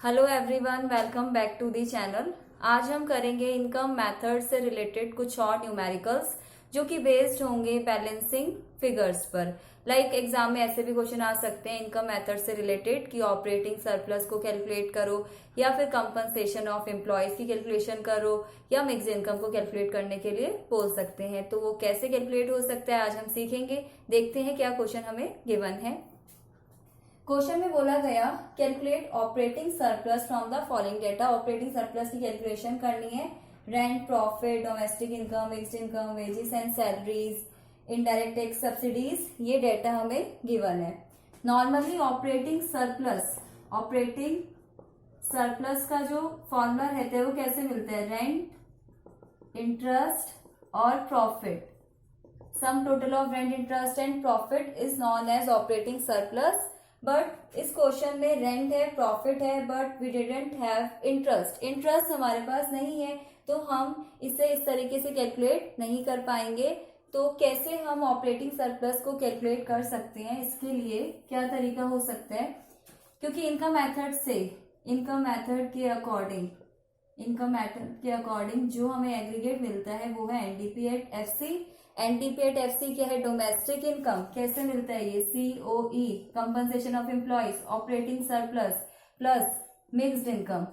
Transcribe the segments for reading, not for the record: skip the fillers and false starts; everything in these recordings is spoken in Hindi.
Hello everyone, welcome back to the channel. आज हम करेंगे इनकम मेथड से रिलेटेड कुछ और न्यूमेरिकल्स जो कि बेस्ड होंगे बैलेंसिंग फिगर्स पर। एग्जाम में ऐसे भी क्वेश्चन आ सकते हैं इनकम मेथड से रिलेटेड कि ऑपरेटिंग सरप्लस को कैलकुलेट करो या फिर कंपनसेशन ऑफ एम्प्लॉयज की कैलकुलेशन करो या मिक्स इनकम को कैलकुलेट करने के लिए बोल सकते हैं। तो वो कैसे कैलकुलेट हो सकता है आज हम सीखेंगे। देखते हैं क्या क्वेश्चन हमें गिवन है। क्वेश्चन में बोला गया calculate operating surplus from the following data. Operating surplus की कैलकुलेशन करनी है। Rent, profit, domestic income, mixed income, wages and salaries, indirect tax, subsidies, ये डेटा हमें गिवन है। नॉर्मली ऑपरेटिंग सरप्लस का जो फॉर्मूला रहता है वो कैसे मिलता है? रेंट, इंटरेस्ट और profit. Sum total of rent, interest and profit is known as operating surplus. But इस क्वेश्चन में रेंट है, प्रॉफिट है, but we didn't have interest. Interest हमारे पास नहीं है तो हम इसे इस तरीके से कैलकुलेट नहीं कर पाएंगे। तो कैसे हम ऑपरेटिंग सरप्लस को कैलकुलेट कर सकते हैं, इसके लिए क्या तरीका हो सकता है? क्योंकि इनकम मेथड के अकॉर्डिंग जो हमें एग्रीगेट मिलता है वो है NDP at FC. NDP at FC क्या है? Domestic income. कैसे मिलता है ये? COE, compensation of employees, operating surplus plus mixed income.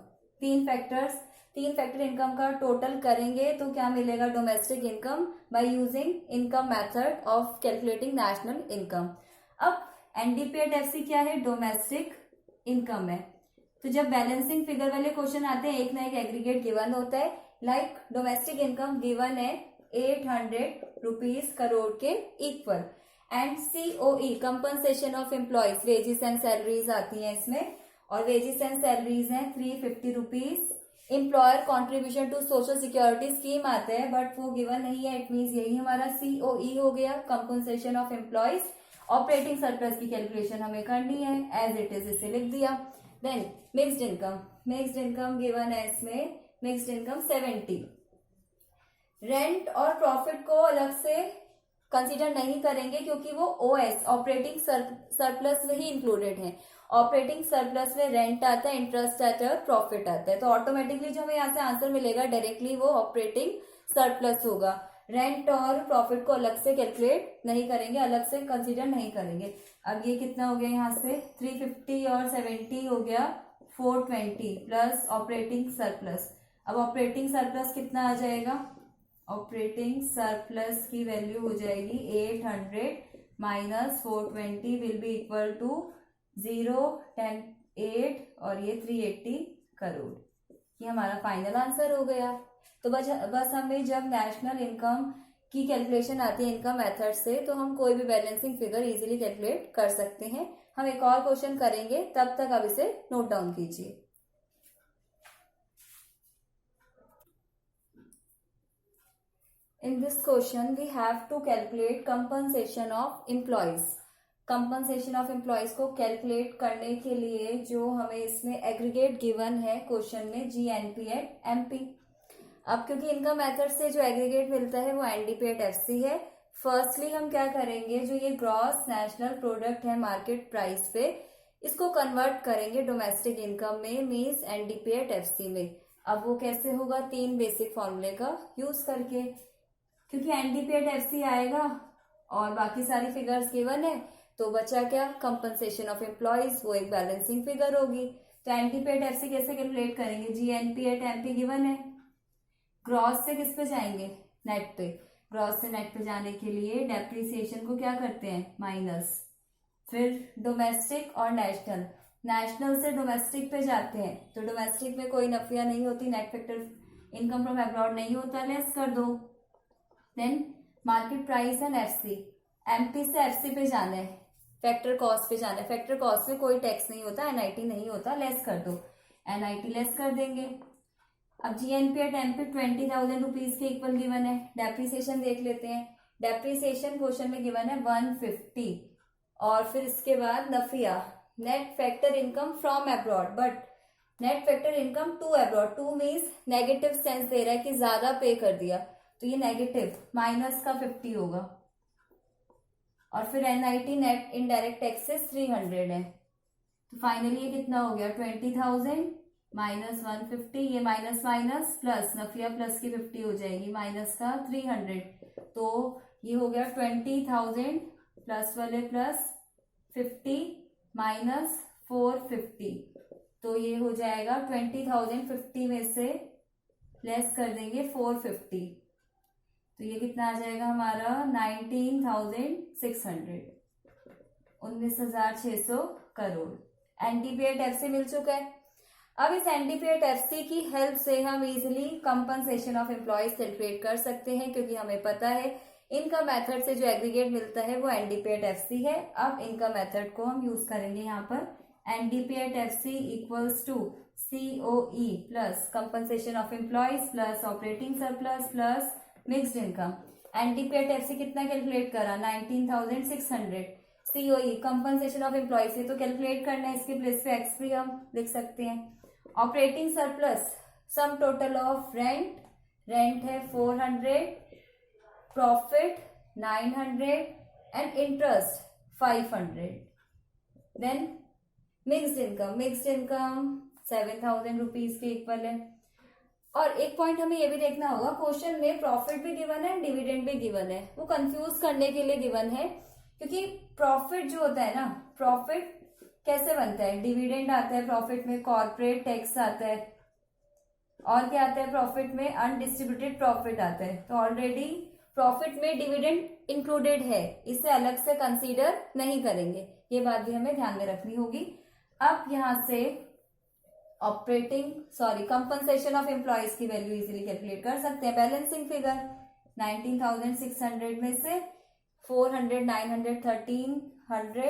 तीन फैक्टर इनकम का टोटल करेंगे तो क्या मिलेगा? Domestic income by using income method of calculating national income. अब एनडीपी एट एफसी क्या है? डोमेस्टिक इनकम है। तो जब बैलेंसिंग फिगर वाले क्वेश्चन आते हैं एक ना एक एग्रीगेट गिवन होता है। डोमेस्टिक इनकम गिवन है 800 रुपीज करोड़ के इक्वल। And COE, compensation of employees, wages and salaries आती हैं इसमें, और वेजेस एंड सैलरीज हैं 350 rupees. Employer contribution to social security scheme आता है बट वो गिवन नहीं है। इट मीन्स यही हमारा सीओई हो गया, compensation of employees. Operating surplus की कैलकुलेशन हमें करनी है एज इट इज, इसे लिख दिया। देन मिक्स्ड इनकम गिवन है इसमें, मिक्स्ड इनकम 70। रेंट और प्रॉफिट को अलग से कंसीडर नहीं करेंगे क्योंकि वो ओएस, ऑपरेटिंग सरप्लस में ही इंक्लूडेड है। ऑपरेटिंग सरप्लस में रेंट आता है, इंटरेस्ट आता है और प्रॉफिट आता है। तो ऑटोमेटिकली जो हमें यहाँ से आंसर मिलेगा डायरेक्टली वो ऑपरेटिंग सरप्लस होगा। रेंट और प्रॉफिट को अलग से कैलकुलेट नहीं करेंगे, अलग से कंसीडर नहीं करेंगे। अब ये कितना हो गया? यहाँ से 350 और 70 हो गया 420 प्लस ऑपरेटिंग सरप्लस। अब ऑपरेटिंग सरप्लस कितना आ जाएगा? ऑपरेटिंग सरप्लस की वैल्यू हो जाएगी 800 minus 420 will be equal to 0, 10, 8 और ये 380 करोड़। ये हमारा फाइनल आंसर हो गया। तो बस हमें जब नेशनल इनकम की कैलकुलेशन आती है इनकम मेथड से तो हम कोई भी बैलेंसिंग फिगर इजीली कैलकुलेट कर सकते हैं। हम एक और क्वेश्चन करेंगे, तब तक अब इसे नोट डाउन कीजिए। In this question, we have to calculate compensation of employees. Compensation of employees को कैलकुलेट करने के लिए जो हमें इसमें एग्रीगेट गिवन है क्वेश्चन में जीएनपी एट एमपी। अब क्योंकि इनकम मेथड से जो एग्रीगेट मिलता है वो एनडीपी एट एफसी है। फर्स्टली हम क्या करेंगे, जो ये ग्रॉस नेशनल प्रोडक्ट है मार्केट प्राइस पे, इसको कन्वर्ट करेंगे डोमेस्टिक इनकम में, मीन्स एनडीपी एट एफसी में। अब वो कैसे होगा? तीन बेसिक फॉर्मूले का यूज करके, क्योंकि एनडीपी एट एफसी आएगा और बाकी सारी फिगर्स गिवन है तो बचा क्या? कंपनसेशन ऑफ एम्प्लॉयज, वो एक बैलेंसिंग फिगर होगी। तो एनडीपी एट एफसी कैसे कैलकुलेट करेंगे? जीएनपी एट एमपी गिवन है। ग्रॉस से किस पे जाएंगे? नेट पे। ग्रॉस से नेट पे जाने के लिए डेप्रिसिएशन को क्या करते हैं? माइनस। फिर डोमेस्टिक और नेशनल से डोमेस्टिक पे जाते हैं तो डोमेस्टिक में कोई नफिया नहीं होती, net factor income from abroad नहीं होता, लेस कर दो। Then market price and FC, MP से एफसी पे जाना है, फैक्टर कॉस्ट पे जाना है। फैक्टर कॉस्ट में कोई टैक्स नहीं होता, एनआईटी नहीं होता, लेस कर दो। एनआईटी लेस कर देंगे। अब जीएनपी एट एमपी 20,000 रुपीज के इक्वल गिवन है। डेप्रिसिएशन देख लेते हैं। डेप्रिसिएशन क्वेश्चन में गिवन है 150 और फिर इसके बाद NFIA, net factor income from abroad, but net factor income to abroad, to means negative sense दे रहा है कि ज्यादा पे कर दिया तो ये नेगेटिव माइनस का 50 होगा। और फिर एनआईटी नेट इनडायरेक्ट टैक्सेस 300 है। तो फाइनली ये कितना हो गया 20,000 माइनस 150, ये minus minus plus, Nafiya plus की 50 हो जाएगी, माइनस का 300, तो ये हो गया 20,000 प्लस वाले प्लस 50 माइनस 450, तो ये हो जाएगा 20,050 में से लेस कर देंगे 450, तो ये कितना आ जाएगा हमारा 19,600, 19,600 करोड़। एनडीपीएट एफसी मिल चुका है। अब इस एनडीपीएट एफसी की हेल्प से हम easily compensation of employees calculate कर सकते हैं, क्योंकि हमें पता है इनका मेथड से जो एग्रीगेट मिलता है वो एनडीपीएट एफसी है। अब इनका मेथड को हम यूज करेंगे यहाँ पर। NDP at FC equals to COE plus compensation of employees plus operating surplus plus mixed income. NDP at FC कितना कैलकुलेट करा 19,600, सीओई कंपनसेशन ऑफ एम्प्लॉयज ये तो कैलकुलेट करना है, इसके प्लेस पे एक्स भी हम लिख सकते हैं। Operating surplus sum total of rent, rent है 400, profit 900 and interest 500। Then mixed income, mixed income 7,000 rupees के इक्वल है। और एक पॉइंट हमें ये भी देखना होगा, क्वेश्चन में प्रॉफिट भी गिवन है, डिविडेंड भी गिवन है, वो कंफ्यूज करने के लिए गिवन है, क्योंकि प्रॉफिट जो होता है ना, प्रॉफिट कैसे बनता है, डिविडेंड आता है प्रॉफिट में, कॉर्पोरेट टैक्स आता है, और क्या आता है प्रॉफिट में, अनडिस्ट्रीब्यूटेड प्रॉफिट आता है। तो ऑलरेडी प्रॉफिट में डिविडेंड इंक्लूडेड है, इसे अलग से कंसीडर नहीं करेंगे, ये बात भी हमें ध्यान में रखनी होगी। अब यहां से कंपनसेशन ऑफ एम्प्लॉयज की वैल्यू इजीली कैलकुलेट कर सकते हैं। बैलेंसिंग फिगर 19,600 में से 400, 900, 1300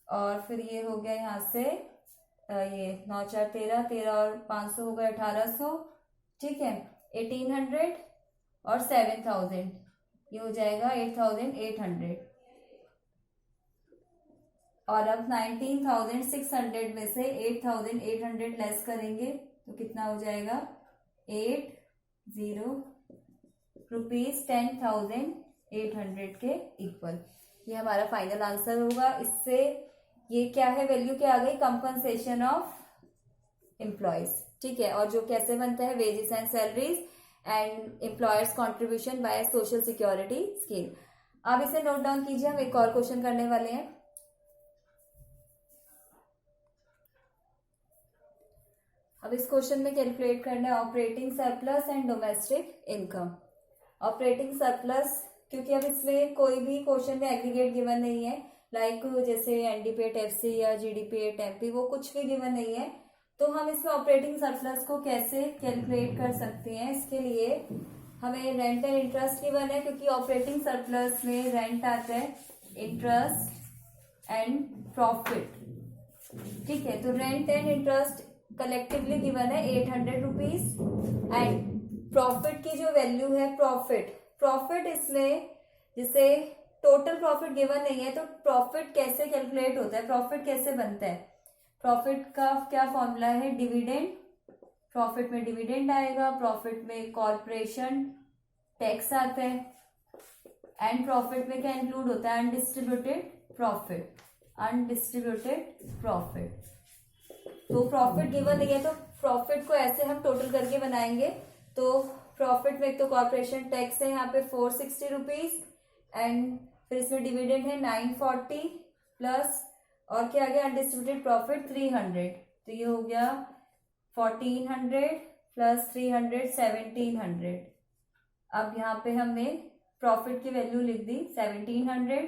और फिर ये हो गया यहाँ से ये 9 4 13, 13 और 500 हो गया 1800, ठीक है, 1800 और 7,000 ये हो जाएगा 8,800। और अब 19,600 में से 8,800 लेस करेंगे तो कितना हो जाएगा 80 रुपीज 10,800 के इक्वल। ये हमारा फाइनल आंसर होगा। इससे ये क्या है, वैल्यू क्या आ गई, कंपनसेशन ऑफ एम्प्लॉयज, ठीक है। और जो कैसे बनता है, wages and salaries and employers contribution by social security scheme. अब इसे नोट डाउन कीजिए, हम एक और क्वेश्चन करने वाले हैं। अब इस क्वेश्चन में कैलकुलेट करना है operating surplus and domestic income. Operating surplus, क्योंकि अब इसमें कोई भी क्वेश्चन में एग्रीगेट गिवन नहीं है, लाइक जैसे एनडीपीएट एफसी या जीडीपीएट एमपी, वो कुछ भी गिवन नहीं है, तो हम इसमें ऑपरेटिंग सरप्लस को कैसे कैलकुलेट कर सकते हैं। इसके लिए हमें रेंट एंड इंटरेस्ट गिवन है, क्योंकि ऑपरेटिंग सरप्लस में रेंट आता है, इंटरेस्ट एंड प्रॉफिट, ठीक है। तो rent and interest collectively given है 800 रुपीज एंड प्रॉफिट की जो वैल्यू है प्रॉफिट इसमें जैसे टोटल प्रॉफिट गिवन नहीं है, तो प्रॉफिट कैसे कैलकुलेट होता है, प्रॉफिट कैसे बनता है, प्रॉफिट का क्या फॉर्मूला है, डिविडेंड, प्रॉफिट में डिविडेंड आएगा, प्रॉफिट में कॉर्पोरेशन टैक्स आता है एंड प्रॉफिट में क्या इंक्लूड होता है, अनडिस्ट्रीब्यूटेड प्रॉफिट। तो प्रॉफिट गिवन नहीं है, तो प्रॉफिट को ऐसे हम टोटल करके बनाएंगे। तो प्रॉफिट में एक तो कॉर्पोरेशन टैक्स है यहाँ पे 460 रुपीज एंड फिर इसमें डिविडेंड है 940 प्लस और क्या आ गया अनडिस्ट्रीब्यूटेड प्रॉफिट 300, तो ये हो गया 1400 प्लस 300 1700। अब यहाँ पे हमने प्रॉफिट की वैल्यू लिख दी 1700,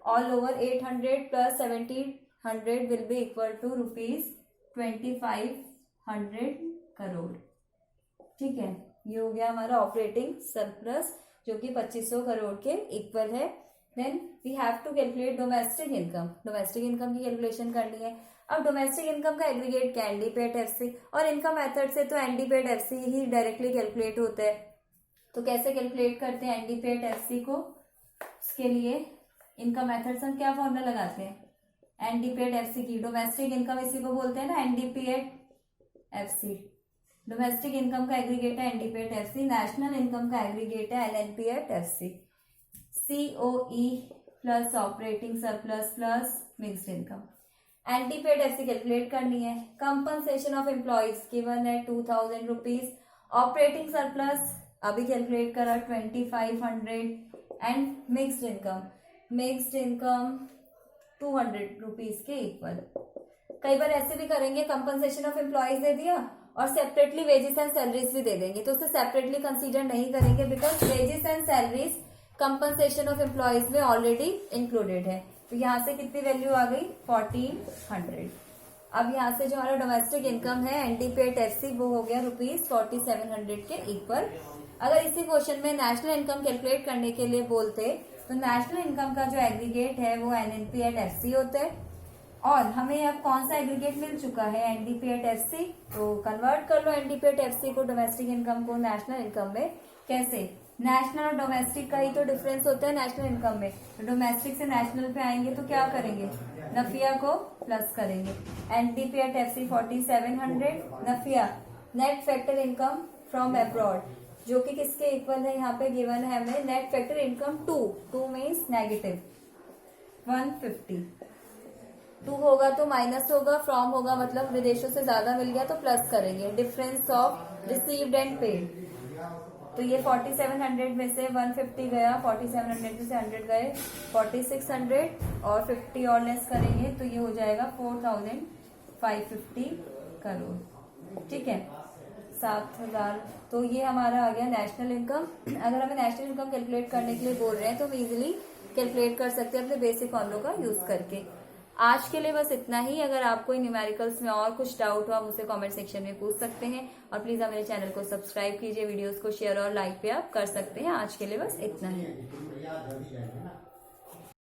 all over 800 plus 1700 will be equal to ₹2500 crore, ठीक है। ये हो गया हमारा ऑपरेटिंग सरप्लस जो कि 2500 करोड़ के इक्वल है। Then we have to calculate domestic income. Domestic income की कैलकुलेशन करनी है। अब डोमेस्टिक इनकम का एग्रीगेट क्या, एनडीपीएट एफसी, और इनका मेथड से तो एनडीपीएट एफसी ही डायरेक्टली कैलकुलेट होता है। तो कैसे कैलकुलेट करते हैं एनडीपीएट एफसी को, उसके लिए इनका मेथड से हम क्या फॉर्मूला लगाते हैं, एनडीपीएट एफसी की डोमेस्टिक इनकम इसी को बोलते हैं ना, एनडीपीएट एफसी। डोमेस्टिक इनकम का एग्रीगेट है एनडीपीएट एफसी, नेशनल इनकम का एग्रीगेट है NNP at FC. COE plus operating surplus plus mixed income. NDP at FC calculate करनी है। कंपनसेशन ऑफ एम्प्लॉइज गिवन है 2000 रुपीज। ऑपरेटिंग सरप्लस अभी कैलकुलेट करा 2500 एंड मिक्स्ड इनकम 200 रुपीज के इक्वल। कई बार ऐसे भी करेंगे, कंपनसेशन ऑफ एम्प्लॉइज दे दिया और सेपरेटली वेजेस एंड सैलरीज भी दे देंगे, तो उसे सेपरेटली कंसीडर नहीं करेंगे because wages and salaries compensation of employees में ऑलरेडी इंक्लूडेड है। तो यहाँ से कितनी वैल्यू आ गई 1400। अब यहाँ से जो हमारा डोमेस्टिक इनकम है एनडीपीएट एफसी वो हो गया ₹4700 के इक्वल। अगर इसी क्वेश्चन में नेशनल इनकम कैलकुलेट करने के लिए बोलते तो नेशनल इनकम का जो एग्रीगेट है वो एनएनपीएट एफसी होता है, और हमें अब कौन सा एग्रीगेट मिल चुका है एनडीपीएट एफसी। तो कन्वर्ट कर लो एनडीपीएट एफसी को, डोमेस्टिक इनकम को नेशनल इनकम में। कैसे? नेशनल और डोमेस्टिक का ही तो डिफरेंस होता है नेशनल इनकम में। तो डोमेस्टिक से नेशनल पे आएंगे तो क्या करेंगे, नफिया को प्लस करेंगे। NDP at FC 4700, NFIA net factor income from abroad जो कि किसके इक्वल है, यहाँ पे गिवन है हमें net factor income 2 means negative 150। 2 होगा तो माइनस होगा, फ्रॉम होगा मतलब विदेशों से ज्यादा मिल गया तो प्लस करेंगे। Difference of received and paid, तो ये 4700 में से 150 गया, 4700 में से 100 गए 4600 और 50 और लेस करेंगे तो ये हो जाएगा 4550 करोड़। ठीक है, 7000। तो ये हमारा आ गया नेशनल इनकम। अगर हमें नेशनल इनकम कैलकुलेट करने के लिए बोल रहे हैं तो हम इजिली कैलकुलेट कर सकते हैं अपने बेसिक फॉर्मूलों का यूज करके। आज के लिए बस इतना ही। अगर आपको न्यूमेरिकल्स में और कुछ डाउट हो आप मुझसे कमेंट सेक्शन में पूछ सकते हैं, और प्लीज आप मेरे चैनल को सब्सक्राइब कीजिए, वीडियोस को शेयर और लाइक भी आप कर सकते हैं। आज के लिए बस इतना ही।